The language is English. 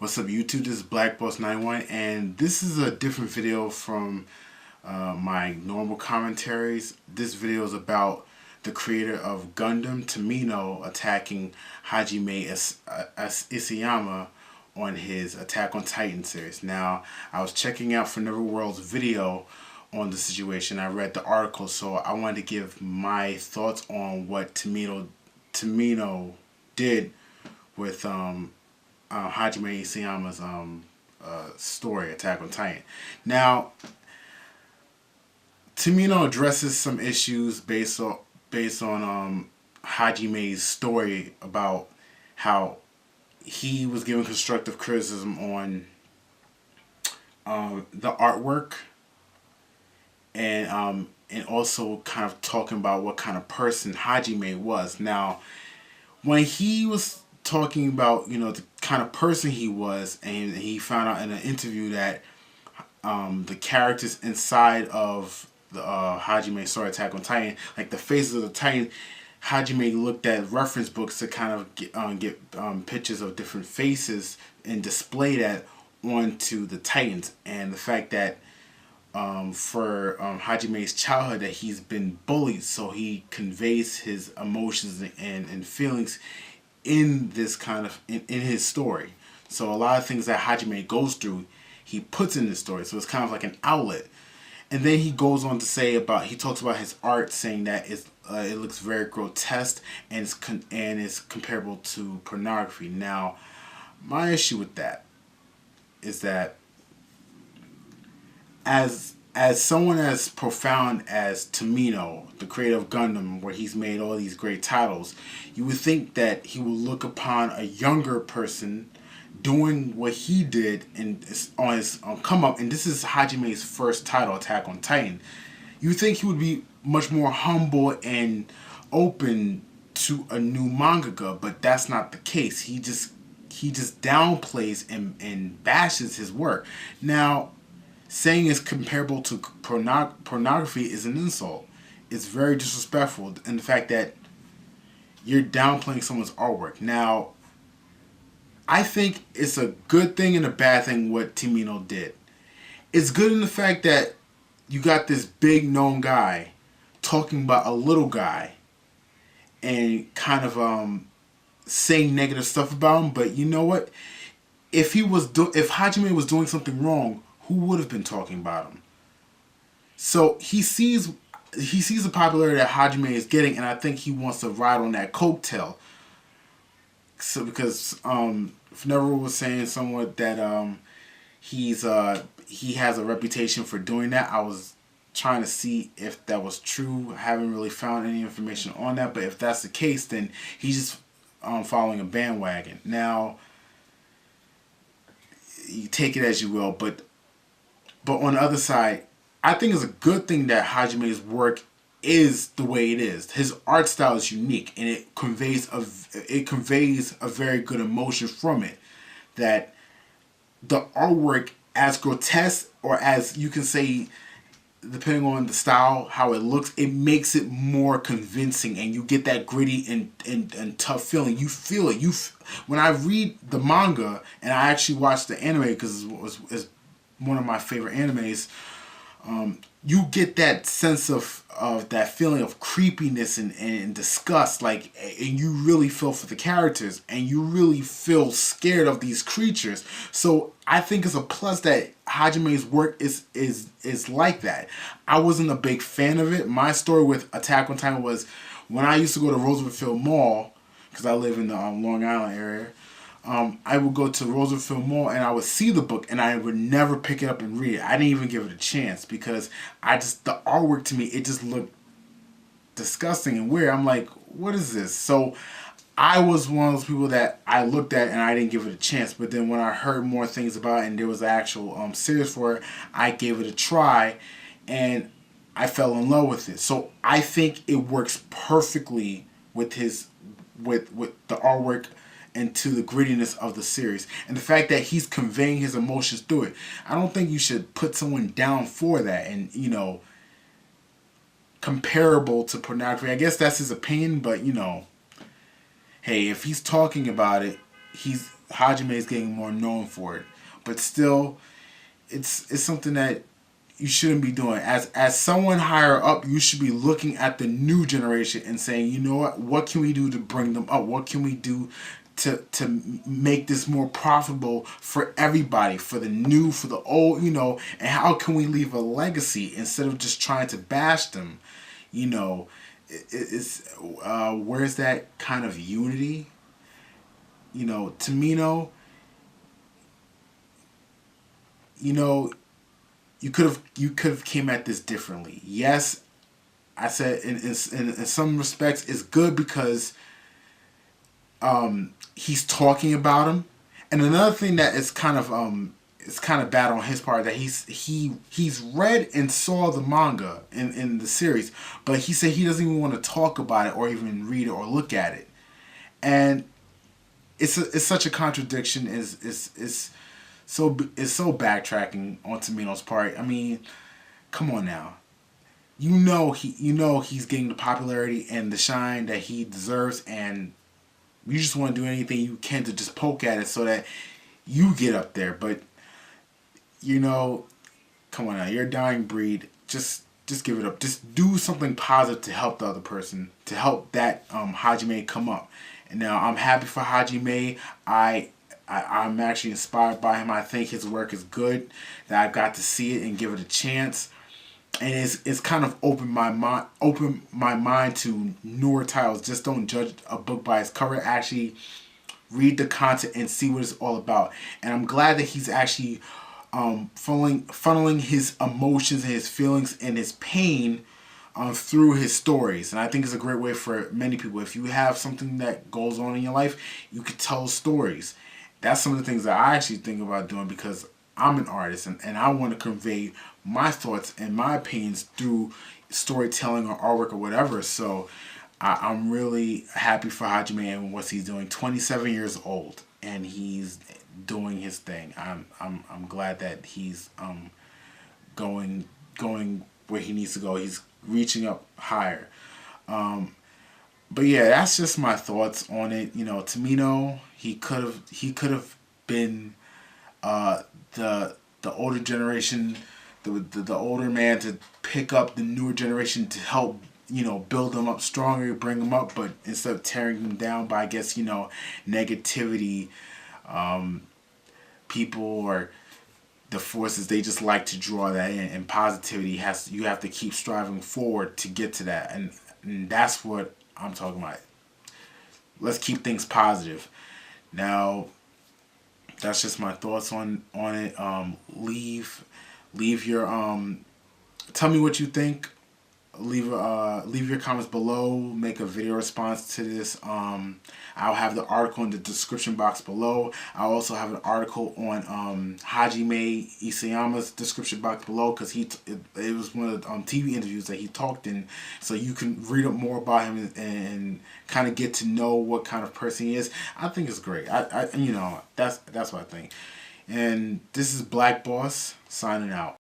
What's up YouTube? This is Black Boss 91 and this is a different video from my normal commentaries. This video is about the creator of Gundam, Tomino, attacking Hajime Isayama on his Attack on Titan series. Now, I was checking out for Neverworld's video on the situation. I read the article, so I wanted to give my thoughts on what Tomino did with Hajime Isayama's story, Attack on Titan. Now, Tomino addresses some issues based on Hajime's story about how he was given constructive criticism on the artwork, and also kind of talking about what kind of person Hajime was. Now, when he was talking about, the kind of person he was, and he found out in an interview that the characters inside of the Hajime story, Attack on Titan, like the faces of the Titan, Hajime looked at reference books to kind of get pictures of different faces and display that onto the Titans. And the fact that for Hajime's childhood, that he's been bullied, so he conveys his emotions and feelings in this kind of in his story. So a lot of things that Hajime goes through, he puts in this story, so it's kind of like an outlet. And then he goes on to say about, he talks about his art, saying that it looks very grotesque and is comparable to pornography. Now, my issue with that is that as someone as profound as Tomino, the creator of Gundam, where he's made all these great titles, you would think that he would look upon a younger person doing what he did on his come up, and this is Hajime's first title, Attack on Titan. You would think he would be much more humble and open to a new mangaka, but that's not the case. He just downplays and bashes his work. Now, saying it's comparable to pornography is an insult. It's very disrespectful, and the fact that you're downplaying someone's artwork. Now, I think it's a good thing and a bad thing what Tomino did. It's good in the fact that you got this big known guy talking about a little guy and kind of saying negative stuff about him. But you know what? If Hajime was doing something wrong, who would have been talking about him? So he sees the popularity that Hajime is getting, and I think he wants to ride on that coattail. So because Neverworld was saying somewhat that he has a reputation for doing that. I was trying to see if that was true. I haven't really found any information on that, but if that's the case, then he's just following a bandwagon. Now, you take it as you will, but on the other side, I think it's a good thing that Hajime's work is the way it is. His art style is unique, and it conveys a very good emotion from it. That the artwork, as grotesque, or as you can say, depending on the style, how it looks, it makes it more convincing, and you get that gritty and tough feeling. You feel it. When I read the manga, and I actually watched the anime because it's one of my favorite animes, you get that sense of that feeling of creepiness and disgust, and you really feel for the characters, and you really feel scared of these creatures. So I think it's a plus that Hajime's work is like that. I wasn't a big fan of it. My story with Attack on Titan was when I used to go to Roosevelt Mall, because I live in the Long Island area. I would go to Roosevelt Mall and I would see the book, and I would never pick it up and read it. I didn't even give it a chance because the artwork to me, it just looked disgusting and weird. I'm like, what is this? So I was one of those people that I looked at and I didn't give it a chance. But then when I heard more things about it and there was an actual series for it, I gave it a try and I fell in love with it. So I think it works perfectly with the artwork and to the grittiness of the series, and the fact that he's conveying his emotions through it. I don't think you should put someone down for that, and comparable to pornography. I guess that's his opinion, but hey, if he's talking about it, Hajime is getting more known for it, but still, it's something that you shouldn't be doing. As someone higher up, you should be looking at the new generation and saying, you know what can we do to bring them up? What can we do to make this more profitable for everybody, for the new, for the old, and how can we leave a legacy instead of just trying to bash them, it's where's that kind of unity? Tomino, you know, you could have came at this differently. Yes, I said in some respects it's good because he's talking about him, and another thing that is kind of it's kind of bad on his part that he's read and saw the manga in the series, but he said he doesn't even want to talk about it or even read it or look at it, and it's such a contradiction. It's so backtracking on Tomino's part. I mean, come on now. He's getting the popularity and the shine that he deserves, and you just want to do anything you can to just poke at it so that you get up there. But come on now, you're a dying breed. Just give it up. Just do something positive to help the other person, to help that Hajime come up. And now I'm happy for Hajime. I'm actually inspired by him. I think his work is good. That I've got to see it and give it a chance, and it's kind of opened my mind to newer titles. Just don't judge a book by its cover. Actually, read the content and see what it's all about. And I'm glad that he's actually funneling his emotions and his feelings and his pain through his stories. And I think it's a great way for many people. If you have something that goes on in your life, you could tell stories. That's some of the things that I actually think about doing because I'm an artist and I want to convey my thoughts and my opinions through storytelling or artwork or whatever. So I'm really happy for Hajime and what he's doing. 27 years old and he's doing his thing. I'm glad that he's going where he needs to go. He's reaching up higher. But yeah, that's just my thoughts on it. Tomino, he could have been the older generation, the older man to pick up the newer generation to help build them up stronger, bring them up. But instead of tearing them down by negativity, people or the forces, they just like to draw that in. And positivity you have to keep striving forward to get to that, and that's what I'm talking about. Let's keep things positive. Now, that's just my thoughts on it. Leave your tell me what you think. Leave your comments below. Make a video response to this. I'll have the article in the description box below. I'll also have an article on Hajime Isayama's description box below because it was one of the TV interviews that he talked in, so you can read up more about him and kind of get to know what kind of person he is. I think it's great. That's what I think. And this is Black Boss signing out.